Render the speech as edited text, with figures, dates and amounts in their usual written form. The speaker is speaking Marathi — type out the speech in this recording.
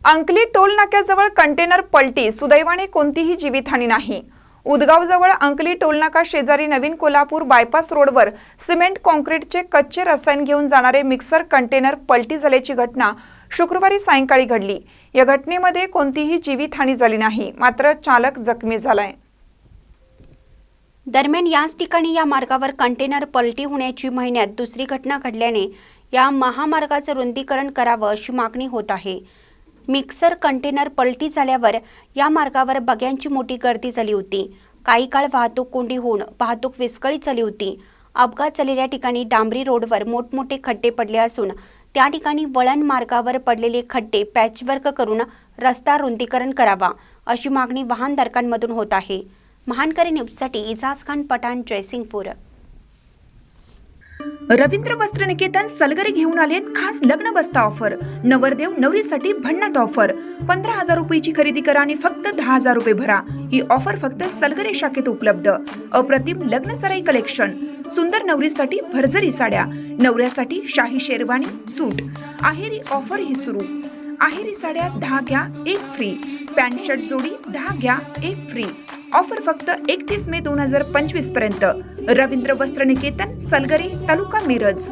अंकली टोल नाक्याजवळ कंटेनर पलटी, सुदैवाने कोणतीही जीवितहानी नाही। उदगावजवळ अंकली टोलनाका शेजारी नवीन कोल्हापूर बायपास रोडवर सिमेंट कॉन्क्रीटचे कच्चे रसायन घेऊन जाणारे मिक्सर कंटेनर पलटी झाल्याची घटना शुक्रवारी सायंकाळी घडली। या घटनेमध्ये कोणतीही जीवितहानी झाली नाही, मात्र चालक जखमी झालाय। दरम्यान याच ठिकाणी या मार्गावर कंटेनर पलटी होण्याची महिन्यात दुसरी घटना घडल्याने या महामार्गाचं रुंदीकरण करावं अशी मागणी होत आहे। मिक्सर कंटेनर पलटी झाल्यावर या मार्गावर बग्यांची मोठी गर्दी झाली होती। काही काळ वाहतूक कोंडी होऊन वाहतूक विस्कळीत झाली होती। अपघात झालेल्या ठिकाणी डांबरी रोडवर मोठमोठे खड्डे पडले असून त्या ठिकाणी वळण मार्गावर पडलेले खड्डे पॅचवर्क करून रस्ता रुंदीकरण करावा अशी मागणी वाहनधारकांमधून होत आहे। महानकरी न्यूजसाठी इजाज खान पठाण, जयसिंगपूर। रवींद्र वस्त्र निकेतन सलगरे घेऊन आलेत खास लग्न बस्ता ऑफर। नवरदेव नवरीसाठी भन्नाट ऑफर। 15,000 रुपयाची खरेदी करा आणि फक्त 10,000 रुपये भरा। ही ऑफर फक्त सलगरे शाखेत उपलब्ध। अप्रतिम लग्न सराई कलेक्शन, सुंदर नवरीसाठी भरजरी साड्या, नवऱ्यासाठी शाही शेरवानी सूट। आहेरी ऑफर ही सुरू। आहेरी साड्या 10 घ्या 1 फ्री। पॅन्ट शर्ट जोडी 10 घ्या 1 फ्री। ऑफर फक्त 31 मे 2025 पर्यंत। रवींद्र वस्त्र निकेतन, सलगरे, तालुका मिरज।